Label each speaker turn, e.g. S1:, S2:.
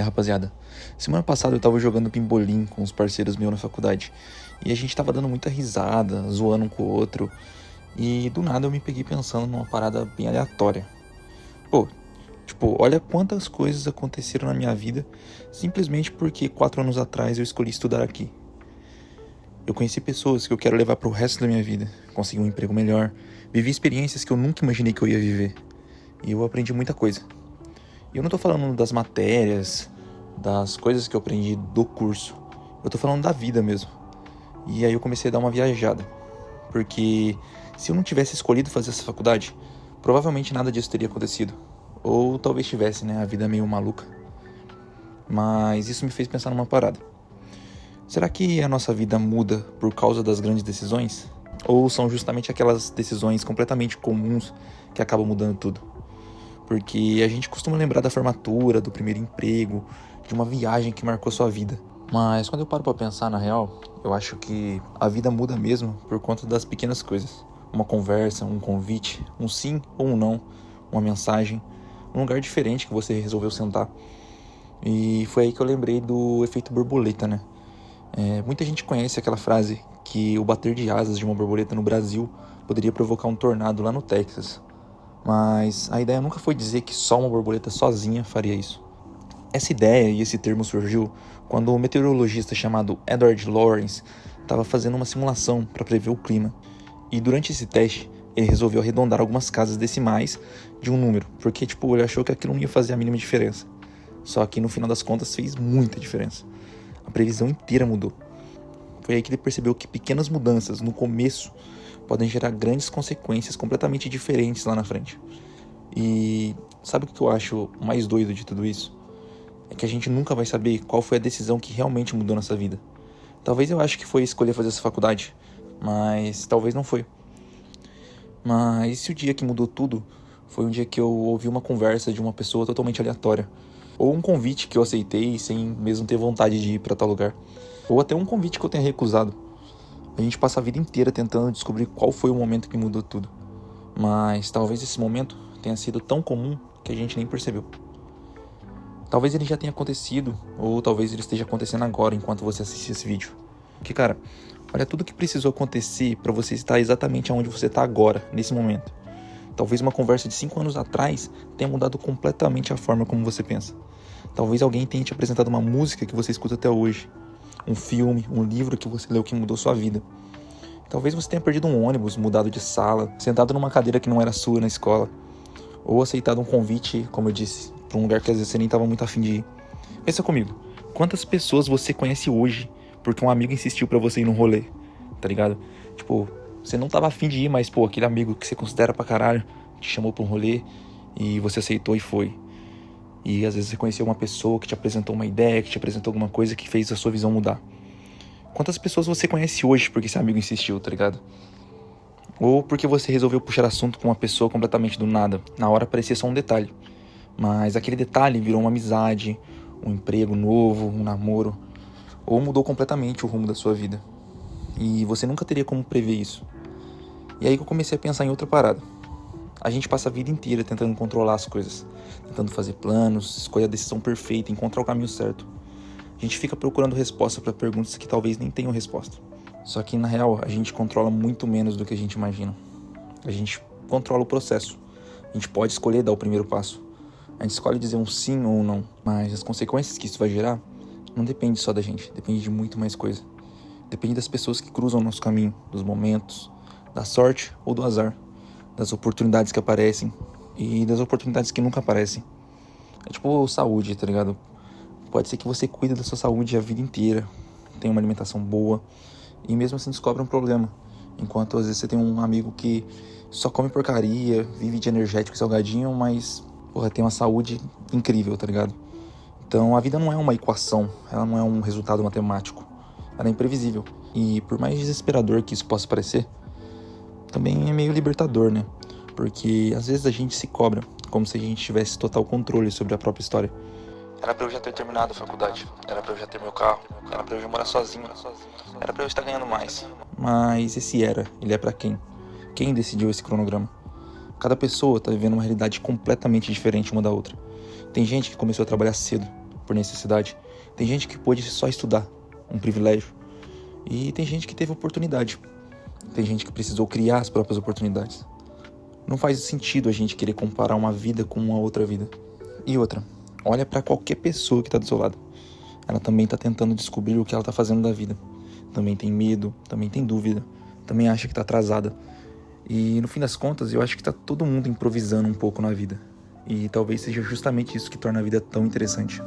S1: Rapaziada, semana passada eu tava jogando pimbolim com os parceiros meus na faculdade. E a gente tava dando muita risada, zoando um com o outro. E do nada eu me peguei pensando numa parada bem aleatória. Pô, olha quantas coisas aconteceram na minha vida simplesmente porque 4 anos atrás eu escolhi estudar aqui. Eu conheci pessoas que eu quero levar pro resto da minha vida, consegui um emprego melhor, vivi experiências que eu nunca imaginei que eu ia viver. E eu aprendi muita coisa. E eu não tô falando das matérias, das coisas que eu aprendi do curso. Eu tô falando da vida mesmo. E aí eu comecei a dar uma viajada. Porque se eu não tivesse escolhido fazer essa faculdade, provavelmente nada disso teria acontecido. Ou talvez tivesse, né? A vida é meio maluca. Mas isso me fez pensar numa parada. Será que a nossa vida muda por causa das grandes decisões? Ou são justamente aquelas decisões completamente comuns que acabam mudando tudo? Porque a gente costuma lembrar da formatura, do primeiro emprego, de uma viagem que marcou sua vida. Mas quando eu paro pra pensar na real, eu acho que a vida muda mesmo por conta das pequenas coisas. Uma conversa, um convite, um sim ou um não, uma mensagem, um lugar diferente que você resolveu sentar. E foi aí que eu lembrei do efeito borboleta, né? Muita gente conhece aquela frase que o bater de asas de uma borboleta no Brasil poderia provocar um tornado lá no Texas. Mas a ideia nunca foi dizer que só uma borboleta sozinha faria isso. Essa ideia e esse termo surgiu quando um meteorologista chamado Edward Lorenz estava fazendo uma simulação para prever o clima. E durante esse teste, ele resolveu arredondar algumas casas decimais de um número, porque ele achou que aquilo não ia fazer a mínima diferença. Só que no final das contas fez muita diferença. A previsão inteira mudou. Foi aí que ele percebeu que pequenas mudanças no começo podem gerar grandes consequências completamente diferentes lá na frente. E sabe o que eu acho mais doido de tudo isso? É que a gente nunca vai saber qual foi a decisão que realmente mudou nossa vida. Talvez eu ache que foi escolher fazer essa faculdade, mas talvez não foi. Mas e se o dia que mudou tudo foi um dia que eu ouvi uma conversa de uma pessoa totalmente aleatória? Ou um convite que eu aceitei sem mesmo ter vontade de ir para tal lugar? Ou até um convite que eu tenha recusado? A gente passa a vida inteira tentando descobrir qual foi o momento que mudou tudo. Mas talvez esse momento tenha sido tão comum que a gente nem percebeu. Talvez ele já tenha acontecido, ou talvez ele esteja acontecendo agora enquanto você assiste esse vídeo. Porque, cara, olha tudo que precisou acontecer para você estar exatamente onde você está agora, nesse momento. Talvez uma conversa de 5 anos atrás tenha mudado completamente a forma como você pensa. Talvez alguém tenha te apresentado uma música que você escuta até hoje. Um filme, um livro que você leu que mudou sua vida. Talvez você tenha perdido um ônibus, mudado de sala, sentado numa cadeira que não era sua na escola. Ou aceitado um convite, como eu disse, para um lugar que às vezes você nem estava muito afim de ir. Pensa comigo, quantas pessoas você conhece hoje porque um amigo insistiu para você ir num rolê, tá ligado? Você não tava afim de ir, mas aquele amigo que você considera pra caralho te chamou pra um rolê e você aceitou e foi. E às vezes você conheceu uma pessoa que te apresentou uma ideia, que te apresentou alguma coisa que fez a sua visão mudar. Quantas pessoas você conhece hoje porque esse amigo insistiu, tá ligado? Ou porque você resolveu puxar assunto com uma pessoa completamente do nada. Na hora parecia só um detalhe. Mas aquele detalhe virou uma amizade, um emprego novo, um namoro. Ou mudou completamente o rumo da sua vida. E você nunca teria como prever isso. E aí que eu comecei a pensar em outra parada. A gente passa a vida inteira tentando controlar as coisas. Tentando fazer planos, escolher a decisão perfeita, encontrar o caminho certo. A gente fica procurando resposta para perguntas que talvez nem tenham resposta. Só que na real a gente controla muito menos do que a gente imagina. A gente controla o processo. A gente pode escolher dar o primeiro passo. A gente escolhe dizer um sim ou um não. Mas as consequências que isso vai gerar não depende só da gente. Depende de muito mais coisa. Depende das pessoas que cruzam o nosso caminho, dos momentos, da sorte ou do azar, das oportunidades que aparecem e das oportunidades que nunca aparecem. É tipo saúde, tá ligado? Pode ser que você cuide da sua saúde a vida inteira, tenha uma alimentação boa e mesmo assim descobre um problema. Enquanto às vezes você tem um amigo que só come porcaria, vive de energético e salgadinho, mas tem uma saúde incrível, tá ligado? Então a vida não é uma equação, ela não é um resultado matemático. Ela é imprevisível. E por mais desesperador que isso possa parecer, também é meio libertador, né? Porque às vezes a gente se cobra, como se a gente tivesse total controle sobre a própria história. Era pra eu já ter terminado a faculdade, era pra eu já ter meu carro, era pra eu já morar sozinho, era pra eu estar ganhando mais. Mas ele é pra quem? Quem decidiu esse cronograma? Cada pessoa tá vivendo uma realidade completamente diferente uma da outra. Tem gente que começou a trabalhar cedo, por necessidade. Tem gente que pôde só estudar, um privilégio. E tem gente que teve oportunidade. Tem gente que precisou criar as próprias oportunidades. Não faz sentido a gente querer comparar uma vida com uma outra vida. E outra, olha pra qualquer pessoa que tá do seu lado. Ela também tá tentando descobrir o que ela tá fazendo da vida. Também tem medo, também tem dúvida, também acha que tá atrasada. E no fim das contas, eu acho que tá todo mundo improvisando um pouco na vida. E talvez seja justamente isso que torna a vida tão interessante.